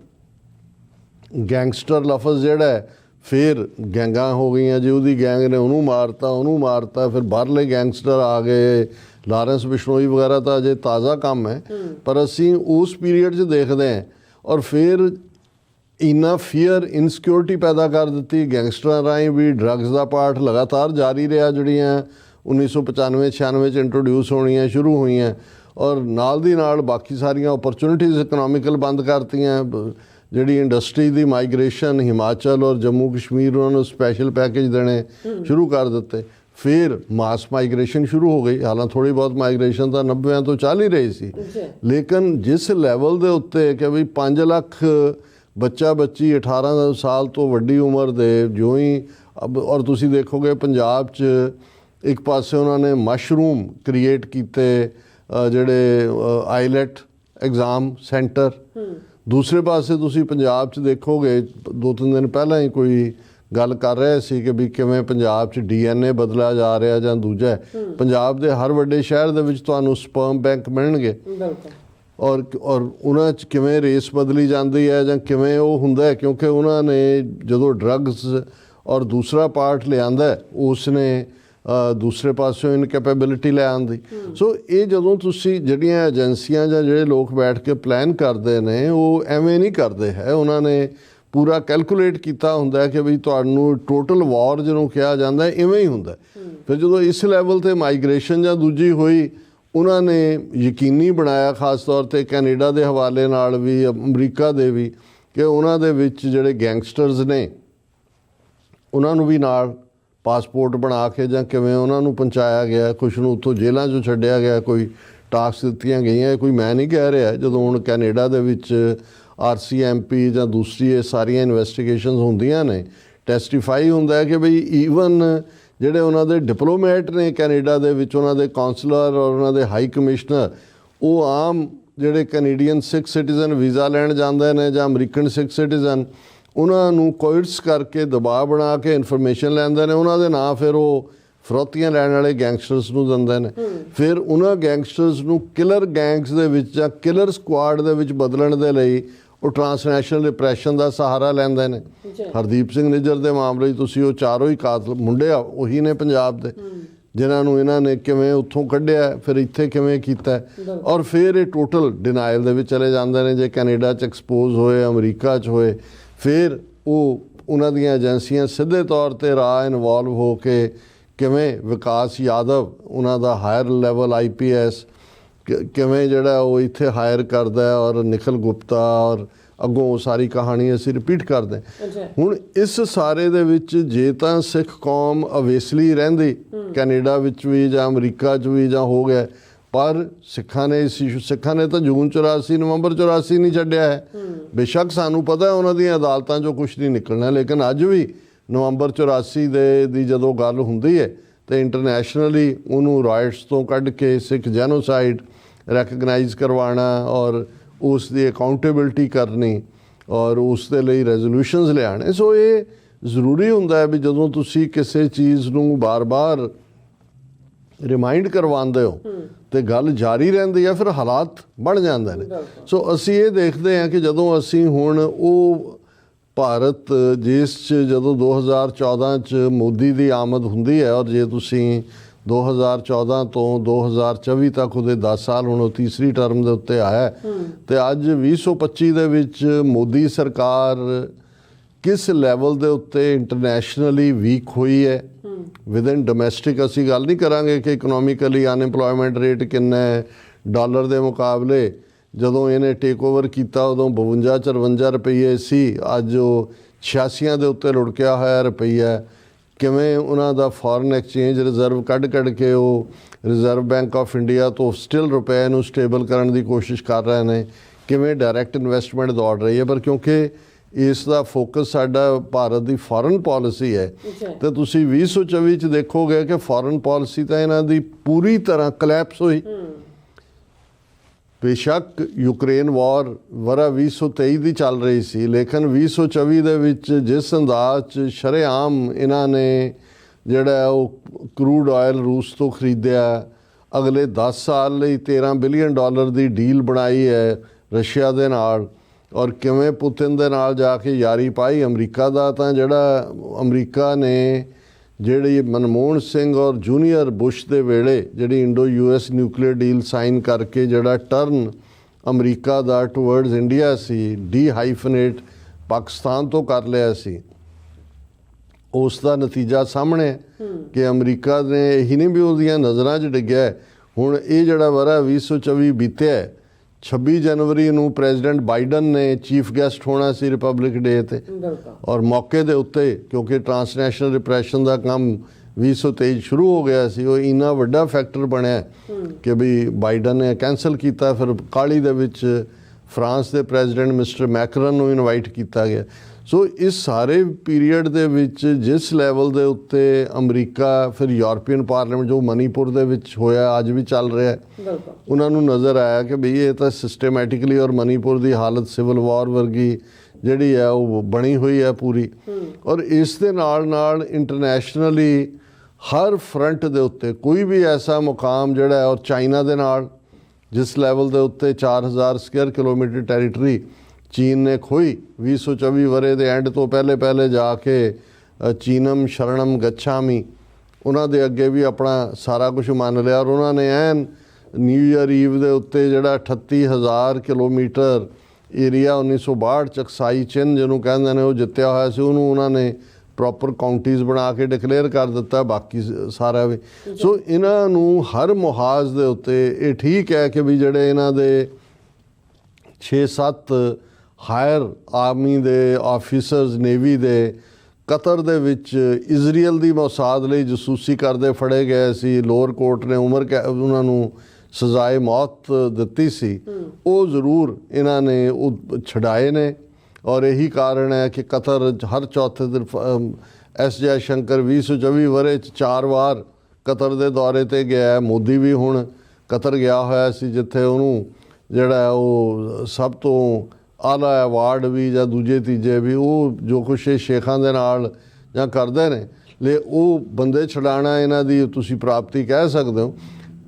gangster ਲਫ਼ਜ਼ ਜਿਹੜਾ ਹੈ, ਫਿਰ ਗੈਂਗਾਂ ਹੋ ਗਈਆਂ ਜੀ। ਉਹਦੀ ਗੈਂਗ ਨੇ ਉਹਨੂੰ ਮਾਰਤਾ, ਫਿਰ ਬਾਹਰਲੇ ਗੈਂਗਸਟਰ ਆ ਗਏ, ਲਾਰੈਂਸ ਬਿਸ਼ਨੋਈ ਵਗੈਰਾ ਤਾਂ ਅਜੇ ਤਾਜ਼ਾ ਕੰਮ ਹੈ। ਪਰ ਅਸੀਂ ਉਸ ਪੀਰੀਅਡ 'ਚ ਦੇਖਦੇ ਹਾਂ। ਔਰ ਫਿਰ ਇੰਨਾ ਫੀਅਰ ਇਨਸਿਕਿਉਰਿਟੀ ਪੈਦਾ ਕਰ ਦਿੱਤੀ ਗੈਂਗਸਟਰਾਂ ਰਾਹੀਂ ਵੀ। ਡਰੱਗਸ ਦਾ ਪਾਰਟ ਲਗਾਤਾਰ ਜਾਰੀ ਰਿਹਾ, ਜਿਹੜੀਆਂ 1995-96 'ਚ ਇੰਟਰੋਡਿਊਸ ਹੋਣੀਆਂ ਸ਼ੁਰੂ ਹੋਈਆਂ। ਔਰ ਨਾਲ ਦੀ ਨਾਲ ਬਾਕੀ ਸਾਰੀਆਂ ਓਪਰਚੁਨਿਟੀਜ਼ ਇਕਨੋਮਿਕਲ ਬੰਦ ਕਰਤੀਆਂ। ਜਿਹੜੀ ਇੰਡਸਟਰੀ ਦੀ ਮਾਈਗ੍ਰੇਸ਼ਨ, ਹਿਮਾਚਲ ਔਰ ਜੰਮੂ ਕਸ਼ਮੀਰ ਉਹਨਾਂ ਨੂੰ ਸਪੈਸ਼ਲ ਪੈਕੇਜ ਦੇਣੇ ਸ਼ੁਰੂ ਕਰ ਦਿੱਤੇ। ਫਿਰ ਮਾਸ ਮਾਈਗ੍ਰੇਸ਼ਨ ਸ਼ੁਰੂ ਹੋ ਗਈ। ਹਾਲਾਂ ਥੋੜ੍ਹੀ ਬਹੁਤ ਮਾਈਗ੍ਰੇਸ਼ਨ ਤਾਂ 90 ਤੋਂ ਚੱਲ ਹੀ ਰਹੀ ਸੀ, ਲੇਕਿਨ ਜਿਸ ਲੈਵਲ ਦੇ ਉੱਤੇ ਕਿ ਵੀ 5 ਲੱਖ ਬੱਚਾ ਬੱਚੀ 18 ਸਾਲ ਤੋਂ ਵੱਡੀ ਉਮਰ ਦੇ ਜੋ ਹੀ ਔਰ ਤੁਸੀਂ ਦੇਖੋਗੇ ਪੰਜਾਬ 'ਚ ਇੱਕ ਪਾਸੇ ਉਹਨਾਂ ਨੇ ਮਸ਼ਰੂਮ ਕ੍ਰੀਏਟ ਕੀਤੇ, ਜਿਹੜੇ ਆਈਲੈਟ ਐਗਜ਼ਾਮ ਸੈਂਟਰ। ਦੂਸਰੇ ਪਾਸੇ ਤੁਸੀਂ ਪੰਜਾਬ 'ਚ ਦੇਖੋਗੇ 2-3 ਦਿਨ ਪਹਿਲਾਂ ਹੀ ਕੋਈ ਗੱਲ ਕਰ ਰਹੇ ਸੀ ਕਿ ਵੀ ਕਿਵੇਂ ਪੰਜਾਬ 'ਚ DNA ਬਦਲਿਆ ਜਾ ਰਿਹਾ ਜਾਂ ਦੂਜਾ। ਪੰਜਾਬ ਦੇ ਹਰ ਵੱਡੇ ਸ਼ਹਿਰ ਦੇ ਵਿੱਚ ਤੁਹਾਨੂੰ ਸਪਰਮ ਬੈਂਕ ਮਿਲਣਗੇ, ਔਰ ਉਹਨਾਂ 'ਚ ਕਿਵੇਂ ਰੇਸ ਬਦਲੀ ਜਾਂਦੀ ਹੈ ਜਾਂ ਕਿਵੇਂ ਉਹ ਹੁੰਦਾ ਹੈ, ਕਿਉਂਕਿ ਉਹਨਾਂ ਨੇ ਜਦੋਂ ਡਰੱਗਸ ਔਰ ਦੂਸਰਾ ਪਾਰਟ ਲਿਆਂਦਾ ਉਸ ਨੇ ਦੂਸਰੇ ਪਾਸਿਓਂ ਇਨਕੈਪੇਬਿਲਿਟੀ ਲੈ ਆਉਂਦੀ। ਸੋ ਇਹ ਜਦੋਂ ਤੁਸੀਂ ਜਿਹੜੀਆਂ ਏਜੰਸੀਆਂ ਜਾਂ ਜਿਹੜੇ ਲੋਕ ਬੈਠ ਕੇ ਪਲਾਨ ਕਰਦੇ ਨੇ, ਉਹ ਐਵੇਂ ਨਹੀਂ ਕਰਦੇ ਹੈ। ਉਹਨਾਂ ਨੇ ਪੂਰਾ ਕੈਲਕੂਲੇਟ ਕੀਤਾ ਹੁੰਦਾ ਕਿ ਵੀ ਤੁਹਾਨੂੰ ਟੋਟਲ ਵਾਰ ਜਿਹਨੂੰ ਕਿਹਾ ਜਾਂਦਾ ਇਵੇਂ ਹੀ ਹੁੰਦਾ। ਫਿਰ ਜਦੋਂ ਇਸ ਲੈਵਲ 'ਤੇ ਮਾਈਗ੍ਰੇਸ਼ਨ ਜਾਂ ਦੂਜੀ ਹੋਈ, ਉਹਨਾਂ ਨੇ ਯਕੀਨੀ ਬਣਾਇਆ, ਖਾਸ ਤੌਰ 'ਤੇ ਕੈਨੇਡਾ ਦੇ ਹਵਾਲੇ ਨਾਲ ਵੀ, ਅਮਰੀਕਾ ਦੇ ਵੀ, ਕਿ ਉਹਨਾਂ ਦੇ ਵਿੱਚ ਜਿਹੜੇ ਗੈਂਗਸਟਰਸ ਨੇ ਉਹਨਾਂ ਨੂੰ ਵੀ ਨਾਲ ਪਾਸਪੋਰਟ ਬਣਾ ਕੇ ਜਾਂ ਕਿਵੇਂ ਉਹਨਾਂ ਨੂੰ ਪਹੁੰਚਾਇਆ ਗਿਆ, ਕੁਛ ਨੂੰ ਉੱਥੋਂ ਜੇਲ੍ਹਾਂ 'ਚੋਂ ਛੱਡਿਆ ਗਿਆ, ਕੋਈ ਟਾਸਕ ਦਿੱਤੀਆਂ ਗਈਆਂ। ਕੋਈ ਮੈਂ ਨਹੀਂ ਕਹਿ ਰਿਹਾ, ਜਦੋਂ ਹੁਣ ਕੈਨੇਡਾ ਦੇ ਵਿੱਚ RCMP ਜਾਂ ਦੂਸਰੀ ਇਹ ਸਾਰੀਆਂ ਇਨਵੈਸਟੀਗੇਸ਼ਨਸ ਹੁੰਦੀਆਂ ਨੇ, ਟੈਸਟੀਫਾਈ ਹੁੰਦਾ ਹੈ ਕਿ ਬਈ ਈਵਨ ਜਿਹੜੇ ਉਹਨਾਂ ਦੇ ਡਿਪਲੋਮੈਟ ਨੇ ਕੈਨੇਡਾ ਦੇ ਵਿੱਚ, ਉਹਨਾਂ ਦੇ ਕੌਂਸਲਰ ਔਰ ਉਹਨਾਂ ਦੇ ਹਾਈ ਕਮਿਸ਼ਨਰ, ਉਹ ਆਮ ਜਿਹੜੇ ਕੈਨੇਡੀਅਨ ਸਿੱਖ ਸਿਟੀਜ਼ਨ ਵੀਜ਼ਾ ਲੈਣ ਜਾਂਦੇ ਨੇ ਜਾਂ ਅਮਰੀਕਨ ਸਿੱਖ ਸਿਟੀਜ਼ਨ, ਉਹਨਾਂ ਨੂੰ ਕੋਇਟਸ ਕਰਕੇ ਦਬਾਅ ਬਣਾ ਕੇ ਇਨਫੋਰਮੇਸ਼ਨ ਲੈਂਦੇ ਨੇ। ਉਹਨਾਂ ਦੇ ਨਾਂ ਫਿਰ ਉਹ ਫਰੋਤੀਆਂ ਲੈਣ ਵਾਲੇ ਗੈਂਗਸਟਰਸ ਨੂੰ ਦਿੰਦੇ ਨੇ। ਫਿਰ ਉਹਨਾਂ ਗੈਂਗਸਟਰਸ ਨੂੰ ਕਿਲਰ ਗੈਂਗਸ ਦੇ ਵਿੱਚ ਜਾਂ ਕਿਲਰ ਸਕੁਆਡ ਦੇ ਵਿੱਚ ਬਦਲਣ ਦੇ ਲਈ ਉਹ ਟਰਾਂਸਨੈਸ਼ਨਲ ਰਿਪਰੈਸ਼ਨ ਦਾ ਸਹਾਰਾ ਲੈਂਦੇ ਨੇ। ਹਰਦੀਪ ਸਿੰਘ ਨਿੱਜਰ ਦੇ ਮਾਮਲੇ 'ਚ ਤੁਸੀਂ ਉਹ ਚਾਰੋਂ ਹੀ ਕਾਤਲ ਮੁੰਡੇ ਆ ਉਹੀ ਨੇ ਪੰਜਾਬ ਦੇ, ਜਿਨ੍ਹਾਂ ਨੂੰ ਇਹਨਾਂ ਨੇ ਕਿਵੇਂ ਉੱਥੋਂ ਕੱਢਿਆ, ਫਿਰ ਇੱਥੇ ਕਿਵੇਂ ਕੀਤਾ, ਔਰ ਫਿਰ ਇਹ ਟੋਟਲ ਡਿਨਾਇਲ ਦੇ ਵਿੱਚ ਚਲੇ ਜਾਂਦੇ ਨੇ। ਜੇ ਕੈਨੇਡਾ 'ਚ ਐਕਸਪੋਜ਼ ਹੋਏ, ਅਮਰੀਕਾ 'ਚ ਹੋਏ, ਫਿਰ ਉਹ ਉਹਨਾਂ ਦੀਆਂ ਏਜੰਸੀਆਂ ਸਿੱਧੇ ਤੌਰ 'ਤੇ ਰਾਹ ਇਨਵੋਲਵ ਹੋ ਕੇ ਕਿਵੇਂ ਵਿਕਾਸ ਯਾਦਵ ਉਹਨਾਂ ਦਾ ਹਾਇਰ ਲੈਵਲ IPS ਕਿਵੇਂ ਜਿਹੜਾ ਉਹ ਇੱਥੇ ਹਾਇਰ ਕਰਦਾ ਹੈ, ਔਰ ਨਿਖਿਲ ਗੁਪਤਾ, ਔਰ ਅੱਗੋਂ ਸਾਰੀ ਕਹਾਣੀ ਅਸੀਂ ਰਿਪੀਟ ਕਰਦੇ। ਹੁਣ ਇਸ ਸਾਰੇ ਦੇ ਵਿੱਚ ਜੇ ਤਾਂ ਸਿੱਖ ਕੌਮ ਅਵੇਸਲੀ ਰਹਿੰਦੀ ਕੈਨੇਡਾ ਵਿੱਚ ਵੀ ਜਾਂ ਅਮਰੀਕਾ 'ਚ ਵੀ ਜਾਂ ਹੋ ਗਿਆ, ਪਰ ਸਿੱਖਾਂ ਨੇ ਤਾਂ ਜੂਨ 84 ਨਵੰਬਰ 84 ਨਹੀਂ ਛੱਡਿਆ ਹੈ। ਬੇਸ਼ੱਕ ਸਾਨੂੰ ਪਤਾ ਉਹਨਾਂ ਦੀਆਂ ਅਦਾਲਤਾਂ 'ਚੋਂ ਕੁਛ ਨਹੀਂ ਨਿਕਲਣਾ, ਲੇਕਿਨ ਅੱਜ ਵੀ ਨਵੰਬਰ 84 ਦੀ ਜਦੋਂ ਗੱਲ ਹੁੰਦੀ ਹੈ ਤਾਂ ਇੰਟਰਨੈਸ਼ਨਲੀ ਉਹਨੂੰ ਰਾਈਟਸ ਤੋਂ ਕੱਢ ਕੇ ਸਿੱਖ ਜੈਨੋਸਾਈਡ ਰੈਕਗਨਾਈਜ਼ ਕਰਵਾਉਣਾ ਔਰ ਉਸ ਦੀ ਅਕਾਊਂਟੇਬਿਲਟੀ ਕਰਨੀ ਔਰ ਉਸ ਦੇ ਲਈ ਰੈਜ਼ੋਲੂਸ਼ਨਸ ਲਿਆਉਣੇ। ਸੋ ਇਹ ਜ਼ਰੂਰੀ ਹੁੰਦਾ ਹੈ ਵੀ ਜਦੋਂ ਤੁਸੀਂ ਕਿਸੇ ਚੀਜ਼ ਨੂੰ ਬਾਰ-ਬਾਰ ਰਿਮਾਈਂਡ ਕਰਵਾਉਂਦੇ ਹੋ ਤੇ ਗੱਲ ਜਾਰੀ ਰਹਿੰਦੀ ਹੈ, ਫਿਰ ਹਾਲਾਤ ਬਣ ਜਾਂਦੇ ਨੇ। ਸੋ ਅਸੀਂ ਇਹ ਦੇਖਦੇ ਹਾਂ ਕਿ ਜਦੋਂ ਅਸੀਂ ਹੁਣ ਉਹ ਭਾਰਤ ਜਿਸ 'ਚ ਜਦੋਂ 2014 'ਚ ਮੋਦੀ ਦੀ ਆਮਦ ਹੁੰਦੀ ਹੈ, ਔਰ ਜੇ ਤੁਸੀਂ 2014 ਤੋਂ 2024 ਤੱਕ ਉਹਦੇ 10 ਸਾਲ, ਹੁਣ ਉਹ ਤੀਸਰੀ ਟਰਮ ਦੇ ਉੱਤੇ ਆਇਆ ਤੇ ਅੱਜ 2025 ਦੇ ਵਿੱਚ ਮੋਦੀ ਸਰਕਾਰ ਕਿਸ ਲੈਵਲ ਦੇ ਉੱਤੇ ਇੰਟਰਨੈਸ਼ਨਲੀ ਵੀਕ ਹੋਈ ਹੈ। ਵਿਦਨ ਡੋਮੈਸਟਿਕ ਅਸੀਂ ਗੱਲ ਨਹੀਂ ਕਰਾਂਗੇ ਕਿ ਇਕਨੋਮਿਕਲੀ ਅਨਐਮਪਲੋਇਮੈਂਟ ਰੇਟ ਕਿੰਨਾ ਹੈ ਡਾਲਰ ਦੇ ਮੁਕਾਬਲੇ। ਜਦੋਂ ਇਹਨੇ ਟੇਕ ਓਵਰ ਕੀਤਾ ਉਦੋਂ 52-54 ਰੁਪਈਏ ਸੀ, ਅੱਜ ਉਹ 86 ਦੇ ਉੱਤੇ ਲੁੜਕਿਆ ਹੋਇਆ ਰੁਪਈਆ। ਕਿਵੇਂ ਉਹਨਾਂ ਦਾ ਫੋਰਨ ਐਕਸਚੇਂਜ ਰਿਜ਼ਰਵ ਕੱਢ ਕੇ ਉਹ ਰਿਜ਼ਰਵ ਬੈਂਕ ਆਫ ਇੰਡੀਆ ਤੋਂ ਸਟਿਲ ਰੁਪਏ ਨੂੰ ਸਟੇਬਲ ਕਰਨ ਦੀ ਕੋਸ਼ਿਸ਼ ਕਰ ਰਹੇ ਨੇ, ਕਿਵੇਂ ਡਾਇਰੈਕਟ ਇਨਵੈਸਟਮੈਂਟ ਦੌੜ ਰਹੀ ਹੈ। ਪਰ ਕਿਉਂਕਿ ਇਸ ਦਾ ਫੋਕਸ ਸਾਡਾ ਭਾਰਤ ਦੀ ਫੋਰਨ ਪਾਲਿਸੀ ਹੈ ਤੇ ਤੁਸੀਂ 2024 ਚ ਦੇਖੋਗੇ ਕਿ ਫੋਰਨ ਪਾਲਿਸੀ ਤਾਂ ਇਹਨਾਂ ਦੀ ਪੂਰੀ ਤਰ੍ਹਾਂ ਕਲੈਪਸ ਹੋਈ। ਬੇਸ਼ੱਕ ਯੂਕਰੇਨ ਵਾਰ ਵਰਾ 2023 ਦੀ ਚੱਲ ਰਹੀ ਸੀ, ਲੇਕਿਨ 2024 ਦੇ ਵਿੱਚ ਜਿਸ ਅੰਦਾਜ਼ 'ਚ ਸ਼ਰੇਆਮ ਇਹਨਾਂ ਨੇ ਜਿਹੜਾ ਉਹ ਕਰੂਡ ਆਇਲ ਰੂਸ ਤੋਂ ਖਰੀਦਿਆ, ਅਗਲੇ 10 ਸਾਲ ਲਈ $13 ਬਿਲੀਅਨ ਦੀ ਡੀਲ ਬਣਾਈ ਹੈ ਰਸ਼ੀਆ ਦੇ ਨਾਲ, ਔਰ ਕਿਵੇਂ ਪੁਤਿਨ ਦੇ ਨਾਲ ਜਾ ਕੇ ਯਾਰੀ ਪਾਈ ਅਮਰੀਕਾ ਦਾ। ਤਾਂ ਜਿਹੜਾ ਅਮਰੀਕਾ ਨੇ ਜਿਹੜੀ ਮਨਮੋਹਨ ਸਿੰਘ ਔਰ ਜੂਨੀਅਰ ਬੁਸ਼ ਦੇ ਵੇਲੇ ਜਿਹੜੀ Indo US nuclear deal sign ਕਰਕੇ ਜਿਹੜਾ ਟਰਨ ਅਮਰੀਕਾ ਦਾ ਟੁਵਰਡਸ ਇੰਡੀਆ ਸੀ, ਡੀ-ਹਾਈਫਨੇਟ ਪਾਕਿਸਤਾਨ ਤੋਂ ਕਰ ਲਿਆ ਸੀ, ਉਸ ਦਾ ਨਤੀਜਾ ਸਾਹਮਣੇ ਕਿ ਅਮਰੀਕਾ ਨੇ ਇਹੀ ਨਹੀਂ ਵੀ ਉਹਦੀਆਂ ਨਜ਼ਰਾਂ 'ਚ ਡਿੱਗਿਆ। ਹੁਣ ਇਹ ਜਿਹੜਾ ਵਰਾ 2024 ਬੀਤਿਆ, 26 ਜਨਵਰੀ ਨੂੰ ਪ੍ਰੈਜ਼ੀਡੈਂਟ ਬਾਈਡਨ ਨੇ ਚੀਫ ਗੈਸਟ ਹੋਣਾ ਸੀ ਰਿਪਬਲਿਕ ਡੇ ਤੇ, ਔਰ ਮੌਕੇ ਦੇ ਉੱਤੇ ਕਿਉਂਕਿ ਟਰਾਂਸਨੈਸ਼ਨਲ ਰਿਪਰੈਸ਼ਨ ਦਾ ਕੰਮ 2023 ਸ਼ੁਰੂ ਹੋ ਗਿਆ ਸੀ, ਉਹ ਇੰਨਾ ਵੱਡਾ ਫੈਕਟਰ ਬਣਿਆ ਕਿ ਵੀ ਬਾਈਡਨ ਨੇ ਕੈਂਸਲ ਕੀਤਾ। ਫਿਰ ਕਾਹਲੀ ਦੇ ਵਿੱਚ ਫਰਾਂਸ ਦੇ ਪ੍ਰੈਜ਼ੀਡੈਂਟ ਮਿਸਟਰ ਮੈਕਰਨ ਨੂੰ ਇਨਵਾਈਟ ਕੀਤਾ ਗਿਆ। ਸੋ ਇਸ ਸਾਰੇ ਪੀਰੀਅਡ ਦੇ ਵਿੱਚ ਜਿਸ ਲੈਵਲ ਦੇ ਉੱਤੇ ਅਮਰੀਕਾ, ਫਿਰ ਯੂਰਪੀਅਨ ਪਾਰਲੀਮੈਂਟ ਜੋ ਮਨੀਪੁਰ ਦੇ ਵਿੱਚ ਹੋਇਆ ਅੱਜ ਵੀ ਚੱਲ ਰਿਹਾ, ਉਹਨਾਂ ਨੂੰ ਨਜ਼ਰ ਆਇਆ ਕਿ ਬਈ ਇਹ ਤਾਂ ਸਿਸਟੇਮੈਟਿਕਲੀ, ਔਰ ਮਨੀਪੁਰ ਦੀ ਹਾਲਤ ਸਿਵਲ ਵਾਰ ਵਰਗੀ ਜਿਹੜੀ ਹੈ ਉਹ ਬਣੀ ਹੋਈ ਹੈ ਪੂਰੀ। ਔਰ ਇਸ ਦੇ ਨਾਲ ਇੰਟਰਨੈਸ਼ਨਲੀ ਹਰ ਫਰੰਟ ਦੇ ਉੱਤੇ ਕੋਈ ਵੀ ਐਸਾ ਮੁਕਾਮ ਜਿਹੜਾ ਹੈ, ਔਰ ਚਾਈਨਾ ਦੇ ਨਾਲ ਜਿਸ ਲੈਵਲ ਦੇ ਉੱਤੇ 4000 ਸਕੁਅਰ ਕਿਲੋਮੀਟਰ ਟੈਰੀਟਰੀ ਚੀਨ ਨੇ ਖੋਈ 2024 ਵਰੇ ਦੇ ਐਂਡ ਤੋਂ ਪਹਿਲੇ ਜਾ ਕੇ ਚੀਨਮ ਸ਼ਰਣਮ ਗੱਛਾਮੀ, ਉਹਨਾਂ ਦੇ ਅੱਗੇ ਵੀ ਆਪਣਾ ਸਾਰਾ ਕੁਝ ਮੰਨ ਲਿਆ। ਔਰ ਉਹਨਾਂ ਨੇ ਐਨ ਨਿਊ ਈਅਰ ਈਵ ਦੇ ਉੱਤੇ ਜਿਹੜਾ 38000 ਕਿਲੋਮੀਟਰ ਏਰੀਆ 1962 ਚਕਸਾਈ ਚਿੰਨ ਜਿਹਨੂੰ ਕਹਿੰਦੇ ਨੇ ਉਹ ਜਿੱਤਿਆ ਹੋਇਆ ਸੀ, ਉਹਨੂੰ ਉਹਨਾਂ ਨੇ ਪ੍ਰੋਪਰ ਕਾਉਂਟੀਜ਼ ਬਣਾ ਕੇ ਡਿਕਲੇਅਰ ਕਰ ਦਿੱਤਾ, ਬਾਕੀ ਸਾਰਾ ਵੀ। ਸੋ ਇਹਨਾਂ ਨੂੰ ਹਰ ਮੁਹਾਜ਼ ਦੇ ਉੱਤੇ ਇਹ ਠੀਕ ਹੈ ਕਿ ਵੀ ਜਿਹੜੇ ਇਹਨਾਂ ਦੇ 6-7 ਹਾਇਰ ਆਰਮੀ ਦੇ ਆਫੀਸਰਸ ਨੇਵੀ ਦੇ ਕਤਰ ਦੇ ਵਿੱਚ ਇਜ਼ਰਾਈਲ ਦੀ ਮੌਸਾਦ ਲਈ ਜਸੂਸੀ ਕਰਦੇ ਫੜੇ ਗਏ ਸੀ, ਲੋਅਰ ਕੋਰਟ ਨੇ ਉਹਨਾਂ ਨੂੰ ਸਜ਼ਾਏ ਮੌਤ ਦਿੱਤੀ ਸੀ, ਉਹ ਜ਼ਰੂਰ ਇਹਨਾਂ ਨੇ ਉਹ ਛਡਾਏ ਨੇ। ਔਰ ਇਹੀ ਕਾਰਨ ਹੈ ਕਿ ਕਤਰ ਹਰ ਚੌਥੇ ਦਿਨ ਐਸ ਜੈ ਸ਼ੰਕਰ 2024 ਵਰੇ 'ਚ 4 ਵਾਰ ਕਤਰ ਦੇ ਦੌਰੇ 'ਤੇ ਗਿਆ। ਮੋਦੀ ਵੀ ਹੁਣ ਕਤਰ ਗਿਆ ਹੋਇਆ ਸੀ, ਜਿੱਥੇ ਉਹਨੂੰ ਜਿਹੜਾ ਉਹ ਸਭ ਤੋਂ ਆਲਾ ਅਵਾਰਡ ਵੀ ਜਾਂ ਦੂਜੇ ਤੀਜੇ ਵੀ, ਉਹ ਜੋ ਕੁਛ ਇਹ ਸ਼ੇਖਾਂ ਦੇ ਨਾਲ ਜਾਂ ਕਰਦੇ ਨੇ ਉਹ ਬੰਦੇ ਛਡਾਉਣਾ ਇਹਨਾਂ ਦੀ ਤੁਸੀਂ ਪ੍ਰਾਪਤੀ ਕਹਿ ਸਕਦੇ ਹੋ।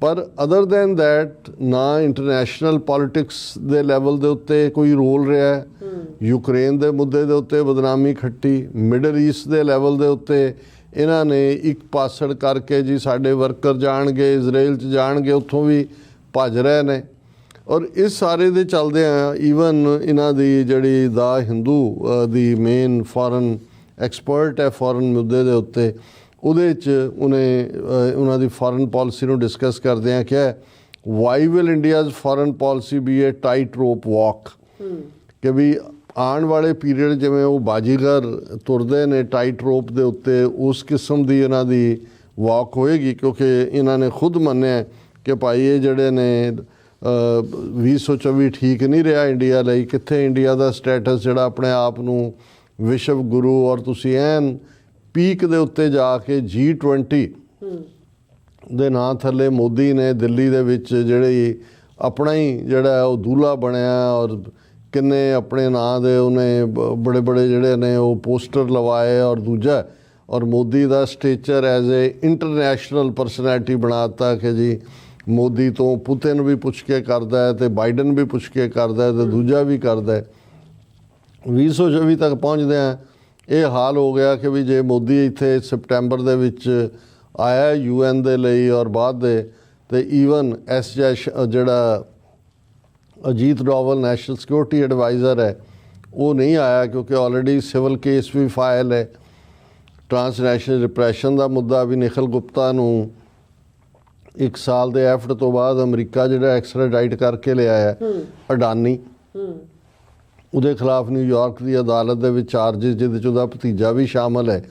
ਪਰ ਅਦਰ ਦੈਨ ਦੈਟ ਨਾ ਇੰਟਰਨੈਸ਼ਨਲ ਪੋਲੀਟਿਕਸ ਦੇ ਲੈਵਲ ਦੇ ਉੱਤੇ ਕੋਈ ਰੋਲ ਰਿਹਾ ਹੈ। ਯੂਕਰੇਨ ਦੇ ਮੁੱਦੇ ਦੇ ਉੱਤੇ ਬਦਨਾਮੀ ਖੱਟੀ, ਮਿਡਲ ਈਸਟ ਦੇ ਲੈਵਲ ਦੇ ਉੱਤੇ ਇਹਨਾਂ ਨੇ ਇੱਕ ਪਾਸੜ ਕਰਕੇ ਜੀ ਸਾਡੇ ਵਰਕਰ ਜਾਣਗੇ ਇਜ਼ਰਾਈਲ 'ਚ ਜਾਣਗੇ, ਉੱਥੋਂ ਵੀ ਭੱਜ ਰਹੇ ਨੇ। ਔਰ ਇਸ ਸਾਰੇ ਦੇ ਚੱਲਦੇ ਆ ਈਵਨ ਇਹਨਾਂ ਦੀ ਜਿਹੜੀ ਦਾ ਹਿੰਦੂ ਦੀ ਮੇਨ ਫੋਰਨ ਐਕਸਪਰਟ ਹੈ ਫੋਰਨ ਮੁੱਦੇ ਦੇ ਉੱਤੇ, ਉਹਦੇ 'ਚ ਉਹਨਾਂ ਦੀ ਫੋਰਨ ਪਾਲਿਸੀ ਨੂੰ ਡਿਸਕਸ ਕਰਦੇ ਆ ਕਿ why will India's foreign policy be a tightrope walk, ਕਿ ਵੀ ਆਉਣ ਵਾਲੇ ਪੀਰੀਅਡ ਜਿਵੇਂ ਉਹ ਬਾਜੀਗਰ ਤੁਰਦੇ ਨੇ ਟਾਈਟ ਰੋਪ ਦੇ ਉੱਤੇ, ਉਸ ਕਿਸਮ ਦੀ ਇਹਨਾਂ ਦੀ ਵਾਕ ਹੋਏਗੀ। ਕਿਉਂਕਿ ਇਹਨਾਂ ਨੇ ਖੁਦ ਮੰਨਿਆ ਕਿ ਭਾਈ ਇਹ ਜਿਹੜੇ ਨੇ 2024 ਠੀਕ ਨਹੀਂ ਰਿਹਾ ਇੰਡੀਆ ਲਈ। ਕਿੱਥੇ ਇੰਡੀਆ ਦਾ ਸਟੇਟਸ ਜਿਹੜਾ ਆਪਣੇ ਆਪ ਨੂੰ ਵਿਸ਼ਵ ਗੁਰੂ, ਔਰ ਤੁਸੀਂ ਐਨ ਪੀਕ ਦੇ ਉੱਤੇ ਜਾ ਕੇ G20 ਦੇ ਨਾਂ ਥੱਲੇ ਮੋਦੀ ਨੇ ਦਿੱਲੀ ਦੇ ਵਿੱਚ ਜਿਹੜੀ ਆਪਣਾ ਹੀ ਜਿਹੜਾ ਉਹ ਦੂਲਾ ਬਣਿਆ, ਔਰ ਕਿੰਨੇ ਆਪਣੇ ਨਾਂ ਦੇ ਉਹਨੇ ਬੜੇ ਜਿਹੜੇ ਨੇ ਉਹ ਪੋਸਟਰ ਲਵਾਏ। ਔਰ ਦੂਜਾ, ਔਰ ਮੋਦੀ ਦਾ stature as a international personality ਬਣਾਤਾ ਕਿ ਜੀ ਮੋਦੀ ਤੋਂ ਪੁਤਿਨ ਵੀ ਪੁੱਛ ਕੇ ਕਰਦਾ ਹੈ ਤੇ ਬਾਈਡਨ ਵੀ ਪੁੱਛ ਕੇ ਕਰਦਾ ਹੈ ਤੇ ਦੂਜਾ ਵੀ ਕਰਦਾ ਹੈ। 2024 ਤੱਕ ਪਹੁੰਚਦੇ ਆ ਇਹ ਹਾਲ ਹੋ ਗਿਆ ਕਿ ਵੀ ਜੇ ਮੋਦੀ ਇੱਥੇ ਸਪਟੈਂਬਰ ਦੇ ਵਿੱਚ ਆਇਆ UN ਦੇ ਲਈ ਔਰ ਬਾਅਦ ਦੇ ਤੇ ਈਵਨ ਜਿਹੜਾ Ajit Doval national security adviser ਹੈ ਉਹ ਨਹੀਂ ਆਇਆ ਕਿਉਂਕਿ ਆਲਰੇਡੀ ਸਿਵਲ ਕੇਸ ਵੀ ਫਾਈਲ ਹੈ। ਟਰਾਂਸਨੈਸ਼ਨਲ ਰਿਪਰੈਸ਼ਨ ਦਾ ਮੁੱਦਾ ਵੀ ਨਿਖਿਲ ਗੁਪਤਾ ਨੂੰ 1 ਸਾਲ ਦੇ ਐਫਰਟ ਤੋਂ ਬਾਅਦ ਅਮਰੀਕਾ ਜਿਹੜਾ ਐਕਸਟ੍ਰਾਡਾਈਟ ਕਰਕੇ ਲਿਆਇਆ ਅਡਾਨੀ, ਉਹਦੇ ਖਿਲਾਫ ਨਿਊਯਾਰਕ ਦੀ ਅਦਾਲਤ ਦੇ ਵਿੱਚ ਚਾਰਜਿਸ ਜਿਹਦੇ 'ਚ ਉਹਦਾ ਭਤੀਜਾ ਵੀ ਸ਼ਾਮਲ ਹੈ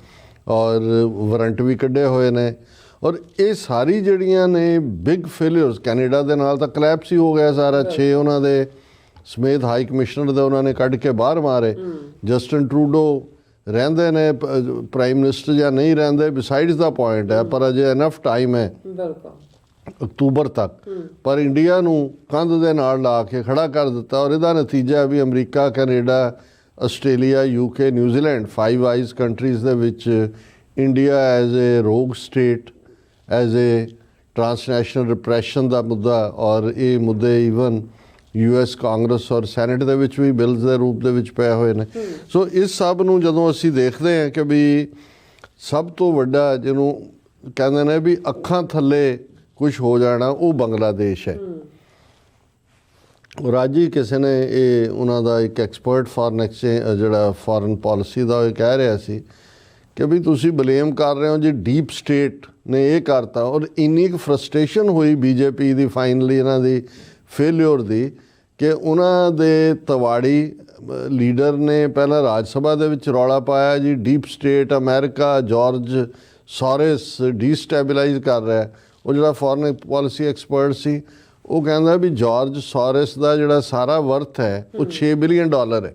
ਔਰ ਵਾਰੰਟ ਵੀ ਕੱਢੇ ਹੋਏ ਨੇ। ਔਰ ਇਹ ਸਾਰੀ ਜਿਹੜੀਆਂ ਨੇ ਬਿਗ ਫੇਲਿਅਰਸ, ਕੈਨੇਡਾ ਦੇ ਨਾਲ ਤਾਂ ਕਲੈਪਸ ਹੀ ਹੋ ਗਿਆ ਸਾਰਾ, 6 ਉਹਨਾਂ ਦੇ ਸਮੇਤ ਹਾਈ ਕਮਿਸ਼ਨਰ ਦੇ ਉਹਨਾਂ ਨੇ ਕੱਢ ਕੇ ਬਾਹਰ ਮਾਰੇ। ਜਸਟਿਨ ਟਰੂਡੋ ਰਹਿੰਦੇ ਨੇ ਪ੍ਰਾਈਮ ਮਿਨਿਸਟਰ ਜਾਂ ਨਹੀਂ ਰਹਿੰਦੇ ਬਿਸਾਈਡਸ ਦਾ ਪੁਆਇੰਟ ਹੈ, ਪਰ ਅਜੇ ਇਨਫ ਟਾਈਮ ਹੈ ਅਕਤੂਬਰ ਤੱਕ। ਪਰ ਇੰਡੀਆ ਨੂੰ ਕੰਧ ਦੇ ਨਾਲ ਲਾ ਕੇ ਖੜਾ ਕਰ ਦਿੱਤਾ ਔਰ ਇਹਦਾ ਨਤੀਜਾ ਵੀ America, Canada, Australia, UK, New Zealand 5 eyes countries ਦੇ ਵਿੱਚ India as a rogue state, as a transnational repression ਦਾ ਮੁੱਦਾ ਔਰ ਇਹ ਮੁੱਦੇ ਈਵਨ US ਕਾਂਗਰਸ ਔਰ ਸੈਨੇਟ ਦੇ ਵਿੱਚ ਵੀ ਬਿਲਸ ਦੇ ਰੂਪ ਦੇ ਵਿੱਚ ਪਏ ਹੋਏ ਨੇ। ਸੋ ਇਸ ਸਭ ਨੂੰ ਜਦੋਂ ਅਸੀਂ ਦੇਖਦੇ ਹਾਂ ਕਿ ਵੀ ਸਭ ਤੋਂ ਵੱਡਾ ਜਿਹਨੂੰ ਕਹਿੰਦੇ ਨੇ ਵੀ ਅੱਖਾਂ ਥੱਲੇ ਕੁਝ ਹੋ ਜਾਣਾ ਉਹ ਬੰਗਲਾਦੇਸ਼ ਹੈ। ਔਰ ਅੱਜ ਹੀ ਕਿਸੇ ਨੇ ਇਹ ਉਹਨਾਂ ਦਾ ਇੱਕ ਐਕਸਪਰਟ ਫਾਰਨ ਐਕਸਚੇਂਜ ਜਿਹੜਾ ਫੋਰਨ ਪਾਲਿਸੀ ਦਾ ਉਹ ਕਹਿ ਰਿਹਾ ਸੀ ਕਿ ਵੀ ਤੁਸੀਂ ਬਲੇਮ ਕਰ ਰਹੇ ਹੋ ਜੀ ਡੀਪ ਸਟੇਟ ਨੇ ਇਹ ਕਰਤਾ। ਔਰ ਇੰਨੀ ਕੁ ਫਰਸਟ੍ਰੇਸ਼ਨ ਹੋਈ BJP ਦੀ ਫਾਈਨਲੀ ਇਹਨਾਂ ਦੀ ਫੇਲਿਅਰ ਦੀ ਕਿ ਉਹਨਾਂ ਦੇ ਤਵਾੜੀ ਲੀਡਰ ਨੇ ਪਹਿਲਾਂ ਰਾਜ ਸਭਾ ਦੇ ਵਿੱਚ ਰੌਲਾ ਪਾਇਆ ਜੀ deep state America George Soros destabilise ਕਰ ਰਿਹਾ। ਉਹ ਜਿਹੜਾ ਫੋਰਨ ਪਾਲਿਸੀ ਐਕਸਪਰਟ ਸੀ ਉਹ ਕਹਿੰਦਾ ਵੀ ਜਾਰਜ ਸੋਰਸ ਦਾ ਜਿਹੜਾ ਸਾਰਾ ਵਰਥ ਹੈ ਉਹ $6 ਬਿਲੀਅਨ ਹੈ।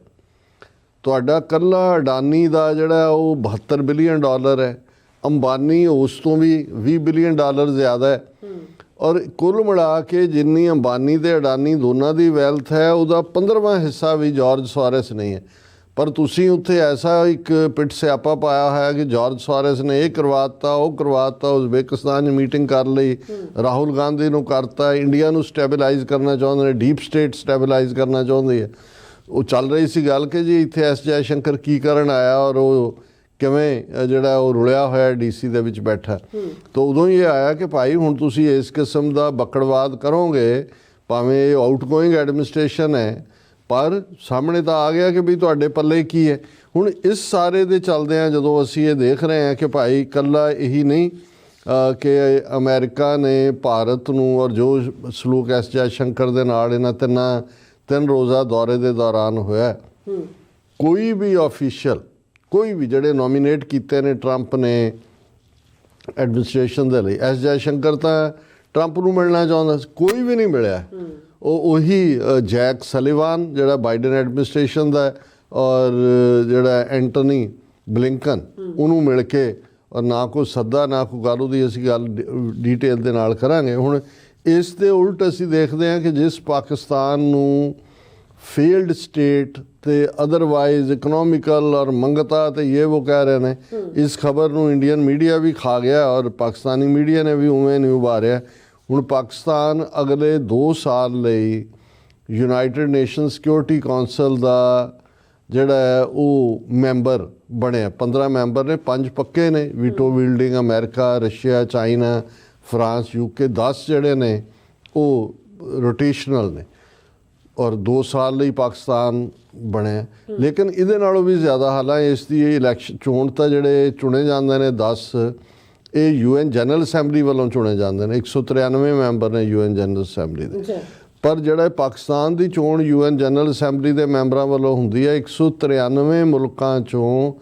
ਤੁਹਾਡਾ ਇਕੱਲਾ ਅਡਾਨੀ ਦਾ ਜਿਹੜਾ ਉਹ $72 ਬਿਲੀਅਨ ਹੈ। ਅੰਬਾਨੀ ਉਸ ਤੋਂ ਵੀ $20 ਬਿਲੀਅਨ ਜ਼ਿਆਦਾ ਹੈ। ਔਰ ਕੁੱਲ ਮਿਲਾ ਕੇ ਜਿੰਨੀ ਅੰਬਾਨੀ ਤੇ ਅਡਾਨੀ ਦੋਨਾਂ ਦੀ ਵੈਲਥ ਹੈ ਉਹਦਾ 15ਵਾਂ ਹਿੱਸਾ ਵੀ ਜਾਰਜ ਸੋਰਸ ਨਹੀਂ ਹੈ। ਪਰ ਤੁਸੀਂ ਉੱਥੇ ਐਸਾ ਇੱਕ ਪਿੱਟ ਸਿਆਪਾ ਪਾਇਆ ਹੋਇਆ ਕਿ ਜਾਰਜ ਸੋਰਸ ਨੇ ਇਹ ਕਰਵਾਤਾ ਉਹ ਕਰਵਾਤਾ, ਉਜ਼ਬੇਕਿਸਤਾਨ 'ਚ ਮੀਟਿੰਗ ਕਰ ਲਈ, ਰਾਹੁਲ ਗਾਂਧੀ ਨੂੰ ਕਰਤਾ, ਇੰਡੀਆ ਨੂੰ ਸਟੈਬਲਾਈਜ਼ ਕਰਨਾ ਚਾਹੁੰਦੇ ਨੇ, ਡੀਪ ਸਟੇਟ ਸਟੈਬਲਾਈਜ਼ ਕਰਨਾ ਚਾਹੁੰਦੀ ਹੈ। ਉਹ ਚੱਲ ਰਹੀ ਸੀ ਗੱਲ ਕਿ ਜੀ ਇੱਥੇ ਜੈ ਸ਼ੰਕਰ ਕੀ ਕਰਨ ਆਇਆ ਔਰ ਉਹ ਕਿਵੇਂ ਜਿਹੜਾ ਉਹ ਰੁਲਿਆ ਹੋਇਆ DC ਦੇ ਵਿੱਚ ਬੈਠਾ। ਤਾਂ ਉਦੋਂ ਹੀ ਇਹ ਆਇਆ ਕਿ ਭਾਈ ਹੁਣ ਤੁਸੀਂ ਇਸ ਕਿਸਮ ਦਾ ਬਕੜਵਾਦ ਕਰੋਗੇ, ਭਾਵੇਂ ਇਹ ਆਊਟਗੋਇੰਗ ਐਡਮਿਨਿਸਟ੍ਰੇਸ਼ਨ ਹੈ, ਪਰ ਸਾਹਮਣੇ ਤਾਂ ਆ ਗਿਆ ਕਿ ਵੀ ਤੁਹਾਡੇ ਪੱਲੇ ਕੀ ਹੈ। ਹੁਣ ਇਸ ਸਾਰੇ ਦੇ ਚੱਲਦਿਆਂ ਜਦੋਂ ਅਸੀਂ ਇਹ ਦੇਖ ਰਹੇ ਹਾਂ ਕਿ ਭਾਈ ਇਕੱਲਾ ਇਹੀ ਨਹੀਂ ਕਿ ਅਮਰੀਕਾ ਨੇ ਭਾਰਤ ਨੂੰ ਔਰ ਜੋ ਸਲੂਕ ਜੈ ਸ਼ੰਕਰ ਦੇ ਨਾਲ ਇਹਨਾਂ 3 ਰੋਜ਼ਾ ਦੌਰੇ ਦੇ ਦੌਰਾਨ ਹੋਇਆ, ਕੋਈ ਵੀ ਆਫੀਸ਼ੀਅਲ ਕੋਈ ਵੀ ਜਿਹੜੇ ਨੋਮੀਨੇਟ ਕੀਤੇ ਨੇ ਟਰੰਪ ਨੇ ਐਡਮਿਨਿਸਟ੍ਰੇਸ਼ਨ ਦੇ ਲਈ, ਜੈ ਸ਼ੰਕਰ ਤਾਂ ਟਰੰਪ ਨੂੰ ਮਿਲਣਾ ਚਾਹੁੰਦਾ ਸੀ, ਕੋਈ ਵੀ ਨਹੀਂ ਮਿਲਿਆ। ਉਹੀ ਜੈਕ ਸਲੀਵਾਨ ਜਿਹੜਾ ਬਾਈਡਨ ਐਡਮਿਨਿਸਟ੍ਰੇਸ਼ਨ ਦਾ ਔਰ ਜਿਹੜਾ ਐਂਟਨੀ ਬਲਿੰਕਨ ਉਹਨੂੰ ਮਿਲ ਕੇ ਔਰ ਨਾ ਕੋਈ ਸੱਦਾ ਨਾ ਕੋਈ ਗੱਲ, ਉਹਦੀ ਅਸੀਂ ਗੱਲ ਡੀਟੇਲ ਦੇ ਨਾਲ ਕਰਾਂਗੇ। ਹੁਣ ਇਸ ਦੇ ਉਲਟ ਅਸੀਂ ਦੇਖਦੇ ਹਾਂ ਕਿ ਜਿਸ ਪਾਕਿਸਤਾਨ ਨੂੰ ਫੇਲਡ ਸਟੇਟ ਤੇ ਅਦਰਵਾਈਜ਼ ਇਕਨੋਮਿਕਲ ਔਰ ਮੰਗਤਾ ਤੇ ਇਹ ਉਹ ਕਹਿ ਰਹੇ ਨੇ, ਇਸ ਖਬਰ ਨੂੰ ਇੰਡੀਅਨ ਮੀਡੀਆ ਵੀ ਖਾ ਗਿਆ ਔਰ ਪਾਕਿਸਤਾਨੀ ਮੀਡੀਆ ਨੇ ਵੀ ਉਵੇਂ ਨਹੀਂ ਉਭਾਰਿਆ। ਹੁਣ ਪਾਕਿਸਤਾਨ ਅਗਲੇ 2 ਸਾਲ ਲਈ ਯੂਨਾਈਟਿਡ ਨੇਸ਼ਨ ਸਿਕਿਉਰਿਟੀ ਕੌਂਸਲ ਦਾ ਜਿਹੜਾ ਹੈ ਉਹ ਮੈਂਬਰ ਬਣਿਆ। 15 ਮੈਂਬਰ ਨੇ, 5 ਪੱਕੇ ਨੇ, veto wielding America, Russia, China, France, UK, 10 ਜਿਹੜੇ ਨੇ ਉਹ ਰੋਟੇਸ਼ਨਲ ਨੇ ਔਰ 2 ਸਾਲ ਲਈ ਪਾਕਿਸਤਾਨ ਬਣਿਆ। ਲੇਕਿਨ ਇਹਦੇ ਨਾਲੋਂ ਵੀ ਜ਼ਿਆਦਾ ਹਾਲਾਂਕਿ ਇਸ ਦੀ ਇਲੈਕਸ਼ਨ ਚੋਣ ਤਾਂ ਜਿਹੜੇ ਚੁਣੇ ਜਾਂਦੇ ਨੇ 10 ਇਹ UN ਜਨਰਲ ਅਸੈਂਬਲੀ ਵੱਲੋਂ ਚੁਣੇ ਜਾਂਦੇ ਨੇ। 193 ਮੈਂਬਰ ਨੇ UN ਜਨਰਲ ਅਸੈਂਬਲੀ ਦੇ। ਪਰ ਜਿਹੜਾ ਪਾਕਿਸਤਾਨ ਦੀ ਚੋਣ UN ਜਨਰਲ ਅਸੈਂਬਲੀ ਦੇ ਮੈਂਬਰਾਂ ਵੱਲੋਂ ਹੁੰਦੀ ਹੈ, 193 ਮੁਲਕਾਂ ਚੋਂ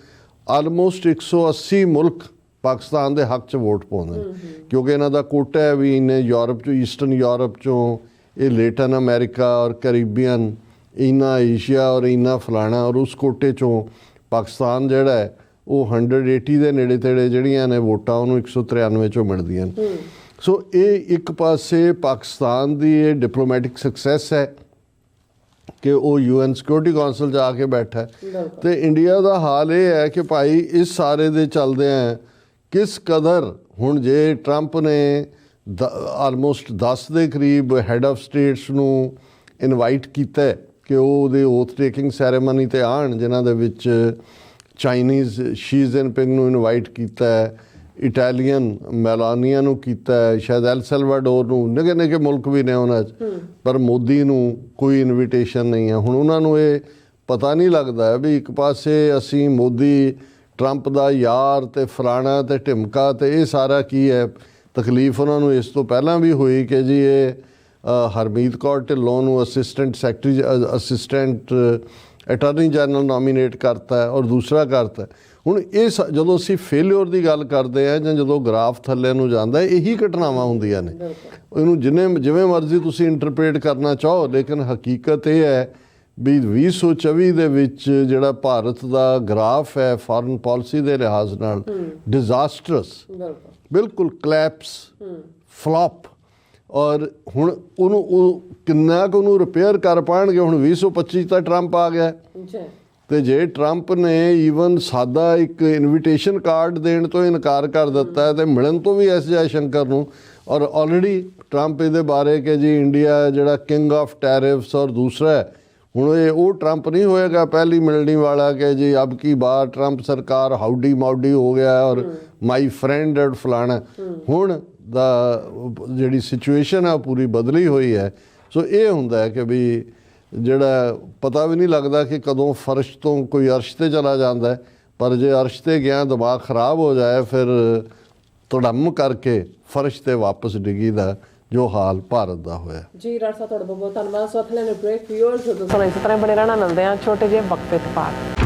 ਆਲਮੋਸਟ 180 ਮੁਲਕ ਪਾਕਿਸਤਾਨ ਦੇ ਹੱਕ 'ਚ ਵੋਟ ਪਾਉਂਦੇ ਨੇ ਕਿਉਂਕਿ ਇਹਨਾਂ ਦਾ ਕੋਟਾ ਹੈ ਵੀ ਇਹਨੇ ਯੂਰਪ 'ਚੋਂ, ਈਸਟਰਨ ਯੂਰਪ 'ਚੋਂ, ਇਹ ਲੇਟਨ ਅਮਰੀਕਾ ਔਰ ਕੈਰੀਬੀਅਨ, ਇੰਨਾ ਏਸ਼ੀਆ ਔਰ ਇੰਨਾ ਫਲਾਣਾ, ਔਰ ਉਸ ਕੋਟੇ 'ਚੋਂ ਪਾਕਿਸਤਾਨ ਜਿਹੜਾ ਹੈ ਉਹ 180 ਦੇ ਨੇੜੇ ਤੇੜੇ ਜਿਹੜੀਆਂ ਨੇ ਵੋਟਾਂ ਉਹਨੂੰ 193 ਚੋਂ ਮਿਲਦੀਆਂ ਨੇ। ਸੋ ਇਹ ਇੱਕ ਪਾਸੇ ਪਾਕਿਸਤਾਨ ਦੀ ਇਹ ਡਿਪਲੋਮੈਟਿਕ ਸਕਸੈਸ ਹੈ ਕਿ ਉਹ UN ਸਿਕਿਉਰਿਟੀ ਕੌਂਸਲ 'ਚ ਆ ਕੇ ਬੈਠਾ ਤੇ ਇੰਡੀਆ ਦਾ ਹਾਲ ਇਹ ਹੈ ਕਿ ਭਾਈ ਇਸ ਸਾਰੇ ਦੇ ਚੱਲਦਿਆਂ ਕਿਸ ਕਦਰ ਹੁਣ ਜੇ ਟਰੰਪ ਨੇ ਆਲਮੋਸਟ 10 ਦੇ ਕਰੀਬ ਹੈਡ ਆਫ ਸਟੇਟਸ ਨੂੰ ਇਨਵਾਈਟ ਕੀਤਾ ਕਿ ਉਹ ਉਹਦੇ ਓਥ ਟੇਕਿੰਗ ਸੈਰੇਮਨੀ 'ਤੇ ਆਉਣ, ਜਿਨ੍ਹਾਂ ਦੇ ਵਿੱਚ ਚਾਈਨੀਜ਼ ਸ਼ੀ ਜਿਨਪਿੰਗ ਨੂੰ ਇਨਵਾਈਟ ਕੀਤਾ ਹੈ, ਇਟਾਲੀਅਨ ਮੈਲਾਨੀਆ ਨੂੰ ਕੀਤਾ ਹੈ, ਸ਼ਾਇਦ ਐਲ ਸੈਲਵਾਡੋਰ ਨੂੰ, ਨਿੱਕੇ ਨਿੱਕੇ ਮੁਲਕ ਵੀ ਨੇ ਉਹਨਾਂ 'ਚ, ਪਰ ਮੋਦੀ ਨੂੰ ਕੋਈ ਇਨਵੀਟੇਸ਼ਨ ਨਹੀਂ ਹੈ। ਹੁਣ ਉਹਨਾਂ ਨੂੰ ਇਹ ਪਤਾ ਨਹੀਂ ਲੱਗਦਾ ਵੀ ਇੱਕ ਪਾਸੇ ਅਸੀਂ ਮੋਦੀ ਟਰੰਪ ਦਾ ਯਾਰ ਤੇ ਫਲਾਣਾ ਤੇ ਢਿਮਕਾ ਤੇ ਇਹ ਸਾਰਾ ਕੀ ਹੈ। ਤਕਲੀਫ ਉਹਨਾਂ ਨੂੰ ਇਸ ਤੋਂ ਪਹਿਲਾਂ ਵੀ ਹੋਈ ਕਿ ਜੀ ਇਹ ਹਰਮੀਤ ਕੌਰ ਢਿੱਲੋਂ ਨੂੰ ਅਸਿਸਟੈਂਟ ਅਟਾਰਨੀ ਜਨਰਲ ਨੋਮੀਨੇਟ ਕਰਤਾ ਹੈ ਔਰ ਦੂਸਰਾ ਕਰਤਾ ਹੈ। ਹੁਣ ਇਹ ਜਦੋਂ ਅਸੀਂ ਫੇਲਿਓਰ ਦੀ ਗੱਲ ਕਰਦੇ ਹਾਂ ਜਾਂ ਜਦੋਂ ਗ੍ਰਾਫ ਥੱਲੇ ਨੂੰ ਜਾਂਦਾ, ਇਹੀ ਘਟਨਾਵਾਂ ਹੁੰਦੀਆਂ ਨੇ। ਇਹਨੂੰ ਜਿਵੇਂ ਮਰਜ਼ੀ ਤੁਸੀਂ ਇੰਟਰਪ੍ਰੇਟ ਕਰਨਾ ਚਾਹੋ, ਲੇਕਿਨ ਹਕੀਕਤ ਇਹ ਹੈ ਵੀ 2024 ਦੇ ਵਿੱਚ ਜਿਹੜਾ ਭਾਰਤ ਦਾ ਗ੍ਰਾਫ ਹੈ ਫੋਰਨ ਪਾਲਿਸੀ ਦੇ ਲਿਹਾਜ਼ ਨਾਲ ਡਿਜ਼ਾਸਟਰਸ, ਬਿਲਕੁਲ ਕਲੈਪਸ, ਫਲॉप। ਔਰ ਹੁਣ ਉਹਨੂੰ ਕਿੰਨਾ ਕੁ ਉਹਨੂੰ ਰਿਪੇਅਰ ਕਰ ਪਾਉਣਗੇ। ਹੁਣ 2025 ਤਾਂ ਟਰੰਪ ਆ ਗਿਆ ਤੇ ਜੇ ਟਰੰਪ ਨੇ ਈਵਨ ਸਾਦਾ ਇੱਕ ਇਨਵੀਟੇਸ਼ਨ ਕਾਰਡ ਦੇਣ ਤੋਂ ਇਨਕਾਰ ਕਰ ਦਿੱਤਾ ਤੇ ਮਿਲਣ ਤੋਂ ਵੀ ਐਸ ਜੈ ਸ਼ੰਕਰ ਨੂੰ, ਔਰ ਆਲਰੇਡੀ ਟਰੰਪ ਇਹਦੇ ਬਾਰੇ ਕਿ ਜੀ ਇੰਡੀਆ ਜਿਹੜਾ ਕਿੰਗ ਆਫ ਟੈਰਿਫਸ ਔਰ ਦੂਸਰਾ ਹੁਣ ਉਹ ਟਰੰਪ ਨਹੀਂ ਹੋਏਗਾ ਪਹਿਲੀ ਮਿਲਣੀ ਵਾਲਾ ਕਿ ਜੀ ਅਬ ਕੀ ਬਾਰ ਟਰੰਪ ਸਰਕਾਰ ਹਾਊਡੀ ਮਾਊਡੀ ਹੋ ਗਿਆ ਔਰ ਮਾਈ ਫਰੈਂਡ ਐਡ ਫਲਾਣਾ। ਹੁਣ ਦਾ ਜਿਹੜੀ ਸਿਚੁਏਸ਼ਨ ਆ ਪੂਰੀ ਬਦਲੀ ਹੋਈ ਹੈ। ਸੋ ਇਹ ਹੁੰਦਾ ਹੈ ਕਿ ਵੀ ਜਿਹੜਾ ਪਤਾ ਵੀ ਨਹੀਂ ਲੱਗਦਾ ਕਿ ਕਦੋਂ ਫਰਸ਼ ਤੋਂ ਕੋਈ ਅਰਸ਼ 'ਤੇ ਚਲਾ ਜਾਂਦਾ ਹੈ, ਪਰ ਜੇ ਅਰਸ਼ 'ਤੇ ਗਿਆ ਦਿਮਾਗ ਖਰਾਬ ਹੋ ਜਾਏ ਫਿਰ ਧੜਮ ਕਰਕੇ ਫਰਸ਼ 'ਤੇ ਵਾਪਸ ਡਿੱਗੀ ਦਾ ਜੋ ਹਾਲ ਭਾਰਤ ਦਾ ਹੋਇਆ। ਜੀ ਰਾਜ ਸਾਹਿਬ ਤੁਹਾਡਾ ਬਹੁਤ ਬਹੁਤ ਧੰਨਵਾਦ। ਸੋ ਅਥਲੇ ਨੇ ਬ੍ਰੇਕ ਵਿਊਅਰਸ ਸਾਨੂੰ ਇਸੇ ਤਰ੍ਹਾਂ ਬਣੇ ਰਹਿਣਾ। ਮਿਲਦੇ ਹਾਂ ਛੋਟੇ ਜਿਹੇ ਵਕਫੇ ਤੋਂ ਬਾਅਦ।